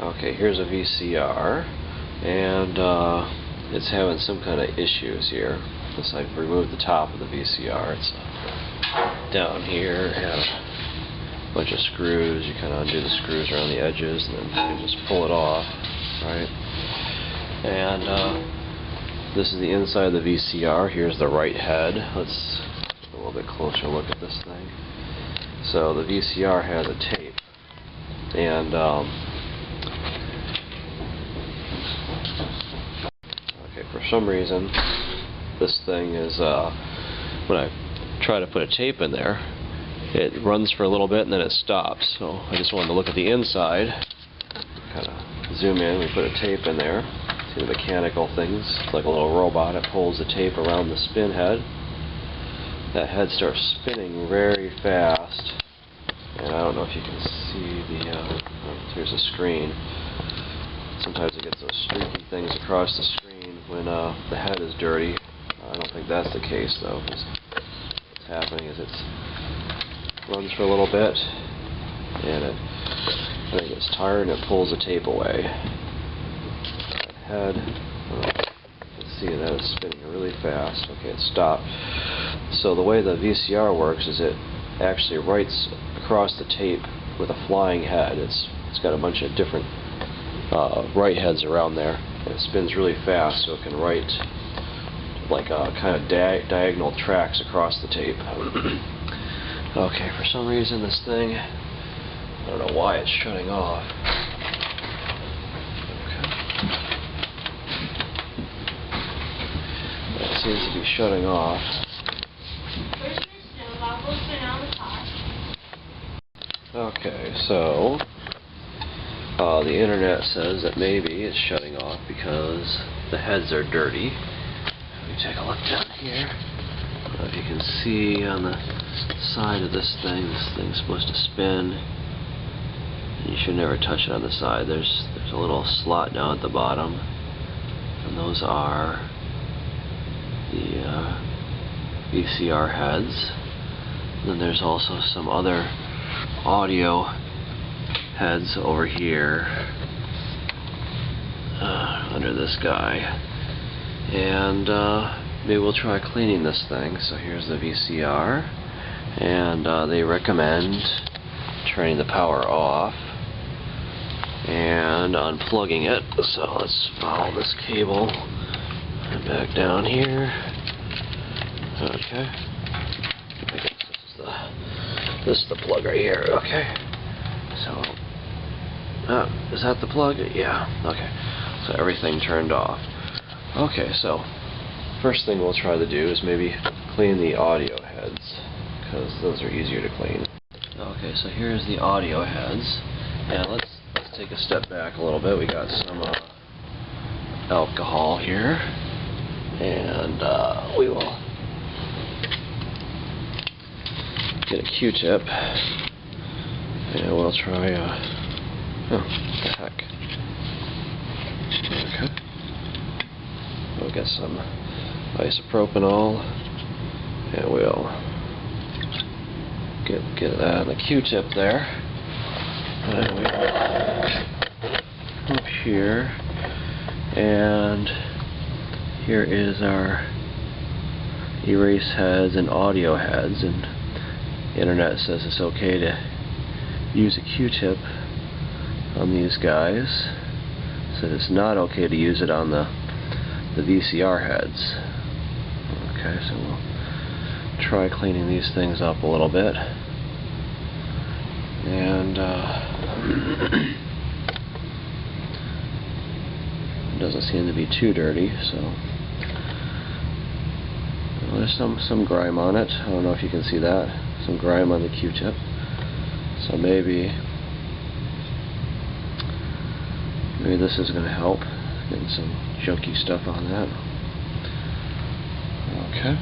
Okay, here's a VCR, and it's having some kind of issues here. I've removed the top of the VCR. It's down here, and a bunch of screws. You kind of undo the screws around the edges, and then you can just pull it off, right? And this is the inside of the VCR. Here's the right head. Let's take a little bit closer look at this thing. So the VCR has a tape, and for some reason, this thing is, when I try to put a tape in there, it runs for a little bit and then it stops. So I just wanted to look at the inside. Kind of zoom in, we put a tape in there. See the mechanical things. It's like a little robot. It pulls the tape around the spin head. That head starts spinning very fast. And I don't know if you can see the, here's a screen. Sometimes it gets those streaky things across the screen when the head is dirty. I don't think that's the case though. What's happening is it runs for a little bit, and then it gets tired and it pulls the tape away. That head, let's see, that is spinning really fast. Okay, it stopped. So the way the VCR works is it actually writes across the tape with a flying head. It's got a bunch of different write heads around there. It spins really fast, so it can write like kind of diagonal tracks across the tape. Okay, for some reason this thing, I don't know why it's shutting off. Okay. It seems to be shutting off. Okay, so the internet says that maybe it's shutting off because the heads are dirty. Let me take a look down here. I don't know if you can see on the side of this thing's supposed to spin. And you should never touch it on the side. There's a little slot down at the bottom, and those are the VCR heads. And then there's also some other audio heads over here under this guy, and maybe we'll try cleaning this thing. So here's the VCR, and they recommend turning the power off and unplugging it. So let's follow this cable back down here. Okay, I guess this is the plug right here. Okay, so is that the plug? Yeah. Okay. So everything turned off. Okay, so first thing we'll try to do is maybe clean the audio heads, because those are easier to clean. Okay, so here's the audio heads, and let's take a step back a little bit. We got some alcohol here, and we will get a Q-tip, and we'll try oh, what the heck. Okay. We'll get some isopropanol, and we'll get that on the Q-tip there. And we up here, and here is our erase heads and audio heads, and the internet says it's okay to use a Q-tip on these guys. So it's not okay to use it on the VCR heads. Okay, so we'll try cleaning these things up a little bit. And it doesn't seem to be too dirty, so well, there's some grime on it. I don't know if you can see that. Some grime on the Q-tip. So maybe this is going to help. Getting some junky stuff on that. Okay.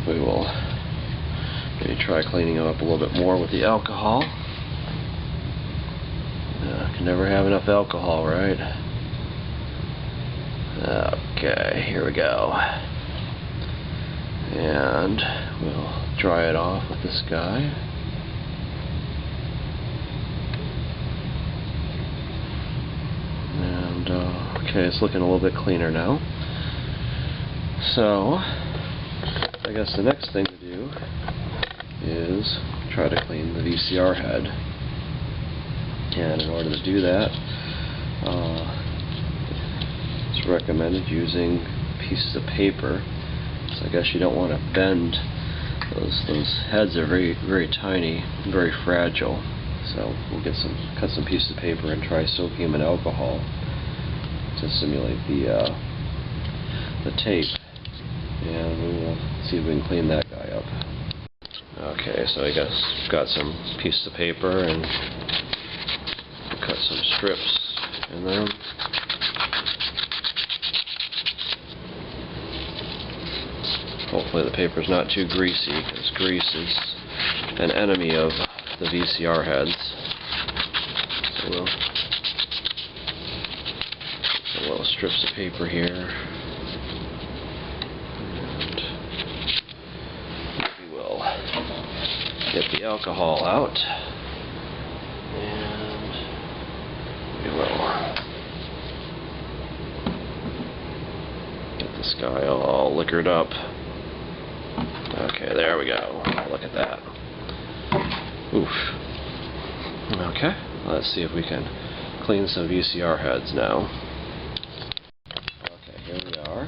We will maybe try cleaning it up a little bit more with the alcohol. Can never have enough alcohol, right? Okay, here we go. And we'll dry it off with this guy. Okay, it's looking a little bit cleaner now. So, I guess the next thing to do is try to clean the VCR head. And in order to do that, it's recommended using pieces of paper. So I guess you don't want to bend. Those heads are very tiny, very fragile. So we'll cut some pieces of paper and try soaking them in alcohol to simulate the tape, and we will see if we can clean that guy up. Okay, so I guess got some pieces of paper and cut some strips in them. Hopefully the paper's not too greasy, because grease is an enemy of the VCR heads. So we'll some little strips of paper here, and we will get the alcohol out, and we will get this guy all liquored up. Okay, there we go. Look at that. Oof. Okay, let's see if we can clean some VCR heads now. Okay, here we are.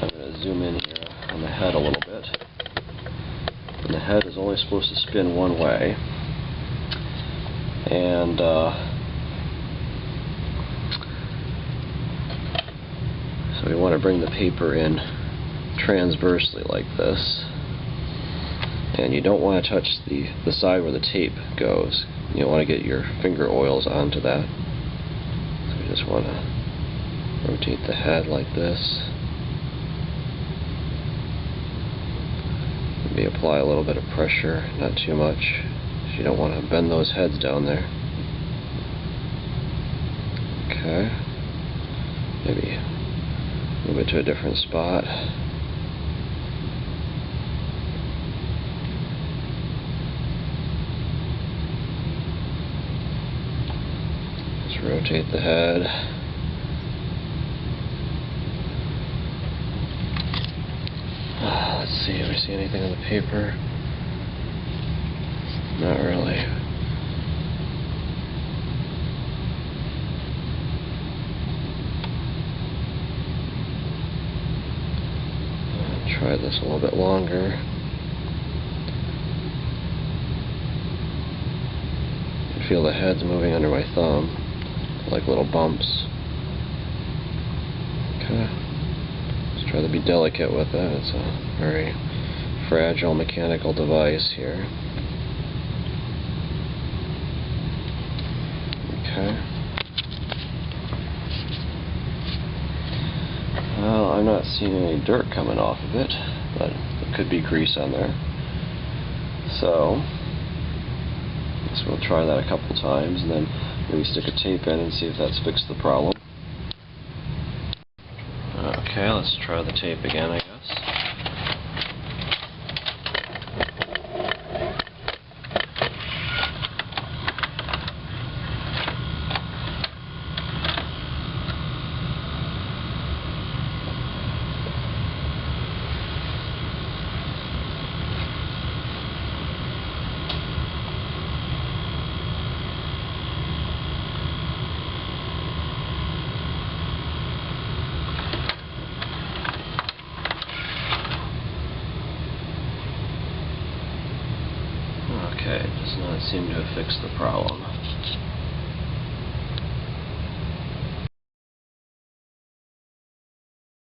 I'm going to zoom in here on the head a little bit. And the head is only supposed to spin one way. And so we want to bring the paper in transversely like this. And you don't want to touch the side where the tape goes. You don't want to get your finger oils onto that. So we just want to rotate the head like this. Maybe apply a little bit of pressure, not too much. You don't want to bend those heads down there. Okay. Maybe move it to a different spot. Rotate the head. Let's see, do we see anything on the paper? Not really. I'll try this a little bit longer. I feel the head's moving under my thumb, like little bumps. Okay. Let's try to be delicate with it. It's a very fragile mechanical device here. Okay. Well, I'm not seeing any dirt coming off of it, but it could be grease on there. So, I guess we'll try that a couple times, and then maybe stick a tape in and see if that's fixed the problem. Okay, let's try the tape again, I guess. Okay, it does not seem to have fixed the problem.